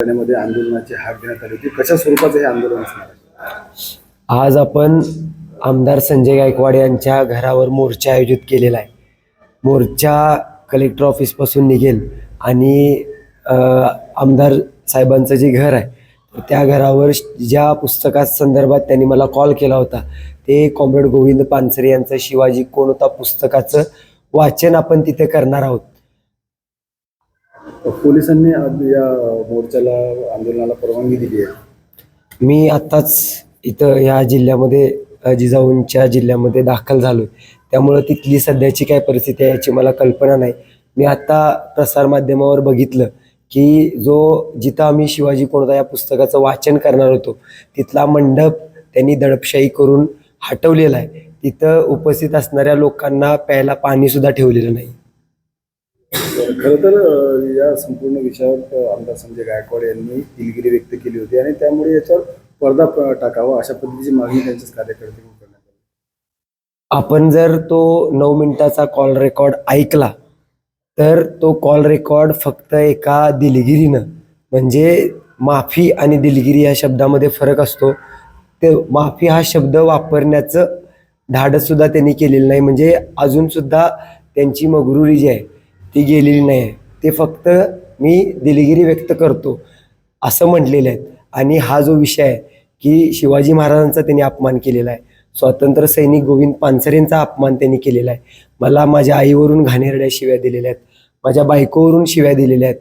मध्ये आंदोलनाची हाक देण्यात आली होती. कशा स्वरूपाचं हे आंदोलन असणार आहे? आज आपण आमदार संजय गायकवाड यांच्या घरावर मोर्चा आयोजित केलेला आहे. मोर्चा कलेक्टर ऑफिसपासून निघेल आणि आमदार साहेबांचं जे घर आहे त्या घरावर ज्या पुस्तका संदर्भात त्यांनी मला कॉल केला होता ते कॉम्रेड गोविंद पानसरे यांचं शिवाजी कोण होता पुस्तकाचं वाचन आपण तिथे करणार आहोत. पोलिसांनी या मोर्चाला आंदोलनाला परवानगी दिली आहे. मी आत्ताच इथं या जिल्ह्यामध्ये जिजाऊंच्या जिल्ह्यामध्ये दाखल झालो आहे, त्यामुळं तिथली सध्याची काय परिस्थिती आहे याची मला कल्पना नाही. मी आत्ता प्रसारमाध्यमावर बघितलं की जिथं आम्ही शिवाजी कोणता या पुस्तकाचं वाचन करणार होतो तिथला मंडप त्यांनी दडपशाही करून हटवलेला आहे. तिथं उपस्थित असणाऱ्या लोकांना प्यायला पाणीसुद्धा ठेवलेलं नाही. खरं तर या संपूर्ण विषयावर आमदार संजय गायकवाड यांनी दिलगिरी व्यक्त केली होती आणि त्यामुळे याच्यावर पडदा टाकावा अशा पद्धतीची मागणी त्यांच्याच कार्यकर्ते करण्यात आली. आपण जर तो 9 मिनिटाचा कॉल रेकॉर्ड ऐकला तर तो कॉल रेकॉर्ड फक्त एका दिलगिरीनं, म्हणजे माफी आणि दिलगिरी या शब्दामध्ये फरक असतो, ते माफी हा शब्द वापरण्याचं धाडससुद्धा त्यांनी केलेलं नाही. म्हणजे अजूनसुद्धा त्यांची मगरुरी जी आहे ती गेलेली नाही आहे. ते फक्त मी दिलगिरी व्यक्त करतो असं म्हटलेलं आहे. आणि हा जो विषय आहे की शिवाजी महाराजांचा त्यांनी अपमान केलेला आहे, स्वातंत्र्य सैनिक गोविंद पानसरेंचा अपमान त्यांनी केलेला आहे, मला माझ्या आईवरून घाणेरड्या शिव्या दिलेल्या आहेत, माझ्या बायकोवरून शिव्या दिलेल्या आहेत.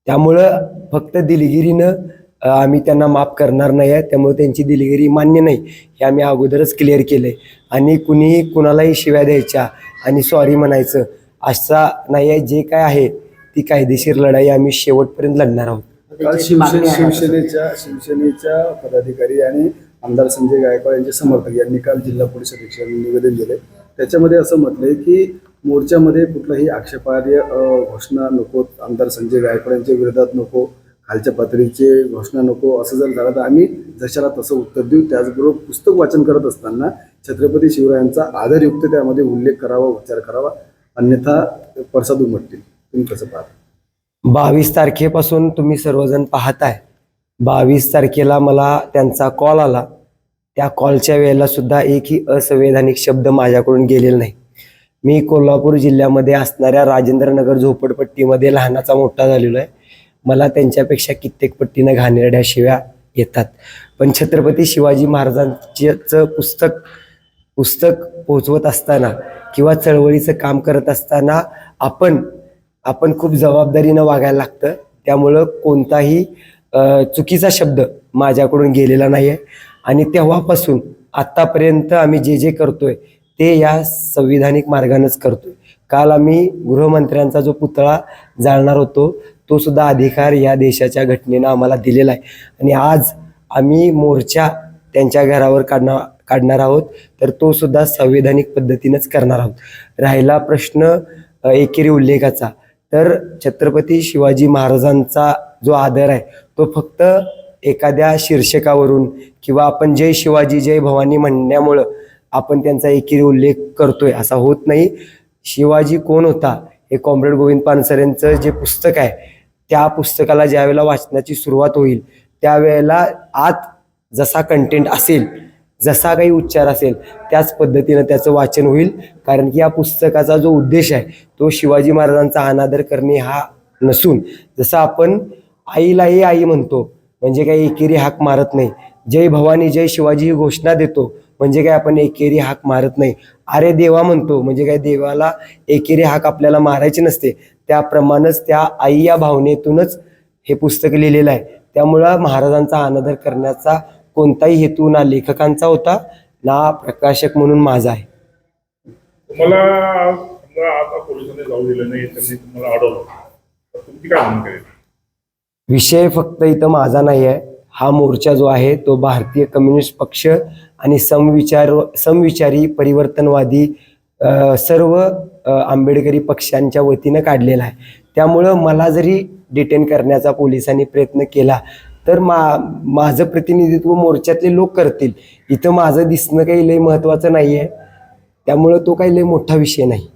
त्यामुळं फक्त दिलगिरीनं आम्ही त्यांना माफ करणार नाही आहे. त्यामुळे त्यांची दिलगिरी मान्य नाही हे आम्ही अगोदरच क्लिअर केलं आहे. आणि कुणीही कुणालाही शिव्या द्यायच्या आणि सॉरी म्हणायचं असा नाही आहे. जे काय आहे ती कायदेशीर लढाई आम्ही शेवटपर्यंत लढणार आहोत. काल शिवसेनेच्या पदाधिकारी आणि आमदार संजय गायकवाड यांचे समर्थक यांनी काल जिल्हा पोलीस अधीक्षकांना निवेदन दिले. त्याच्यामध्ये असं म्हटलंय की मोर्चामध्ये कुठलाही आक्षेपार्ह घोषणा नको, आमदार संजय गायकवाड यांच्या विरोधात नको, खालच्या पातळीचे घोषणा नको. असं जर झालं तर आम्ही जशाला तसं उत्तर देऊ. त्याचबरोबर पुस्तक वाचन करत असताना छत्रपती शिवरायांचा आदरयुक्त त्यामध्ये उल्लेख करावा, उच्चार करावा, अन्यथा पडसाद उमटतील. तुम्ही कसं पाहता? 22 तारखेपासून तुम्ही सर्वजण पाहताय. 22 तारखेला मला त्यांचा कॉल आला. त्या कॉलच्या वेळेला सुद्धा एकही असंवैधानिक शब्द माझ्याकडून गेलेला नाही. मी कोल्हापूर जिल्ह्यामध्ये असणाऱ्या राजेंद्रनगर झोपडपट्टीमध्ये लहानाचा मोठा झालेलो आहे. मला त्यांच्यापेक्षा कित्येक पट्टीनं घाणेरड्या शिव्या येतात. पण छत्रपती शिवाजी महाराजांचं पुस्तक पोहोचवत असताना किंवा चळवळीचं काम करत असताना आपण खूप जबाबदारीनं वागायला लागतं. त्यामुळं कोणताही चुकीचा शब्द माझ्याकडून गेलेला नाही आहे. आणि तेव्हापासून आत्तापर्यंत आम्ही जे करतोय ते या संविधानिक मार्गानंच करतोय. काल आम्ही गृहमंत्र्यांचा जो पुतळा जाळणार होतो तो सुद्धा अधिकार या देशाच्या घटनेनं आम्हाला दिलेला आहे. आणि आज आम्ही मोर्चा त्यांच्या घरावर काढणार आहोत, तर तो सुद्धा संवैधानिक पद्धतीनंच करणार आहोत. राहिला प्रश्न एकेरी उल्लेखाचा, तर छत्रपती शिवाजी महाराजांचा जो आदर आहे तो फक्त एखाद्या शीर्षकावरून किंवा आपण जय शिवाजी जय भवानी म्हणण्यामुळं आपण त्यांचा एकेरी उल्लेख करतोय असा होत नाही. शिवाजी कोण होता हे कॉम्रेड गोविंद पानसरेंचं जे पुस्तक आहे त्या पुस्तकाला ज्यावेळेला वाचनाची सुरुवात होईल त्यावेळेला आत जसा कंटेंट असेल, जसा काही उच्चार असेल त्याच पद्धतीनं त्याचं वाचन होईल. कारण की या पुस्तकाचा जो उद्देश आहे तो शिवाजी महाराजांचा अनादर करणे हा नसून, जसं आपण आईलाही आई म्हणतो म्हणजे काही एकेरी हाक मारत नाही, जय भवानी जय शिवाजी ही घोषणा देतो म्हणजे काय आपण एकेरी हाक मारत नाही, अरे देवा म्हणतो म्हणजे काय देवाला एकेरी हाक आपल्याला मारायची नसते. त्याप्रमाणेच त्या आई या भावनेतूनच हे पुस्तक लिहिलेलं आहे. त्यामुळं महाराजांचा अनादर करण्याचा कोणताही हेतू ना लेखकांचा होता ना प्रकाशक म्हणून माझा आहे. तुम्हाला आता पोलिसांनी जाऊ दिलं नाही, त्यांनी तुम्हाला अडवलं, तर तुमची काय म्हणणं करेल? विषय फक्त इथं माझा नाही आहे. हा मोर्चा जो आहे तो भारतीय कम्युनिस्ट पक्ष आणि समविचारी परिवर्तनवादी सर्व आंबेडकरी पक्षांच्या वतीनं काढलेला आहे. त्यामुळं मला जरी डिटेन करण्याचा पोलिसांनी प्रयत्न केला तर माझं प्रतिनिधित्व मोर्चातले लोक करतील. इथं माझं दिसणं काही लय महत्त्वाचं नाही आहे. त्यामुळं तो काही लय मोठा विषय नाही.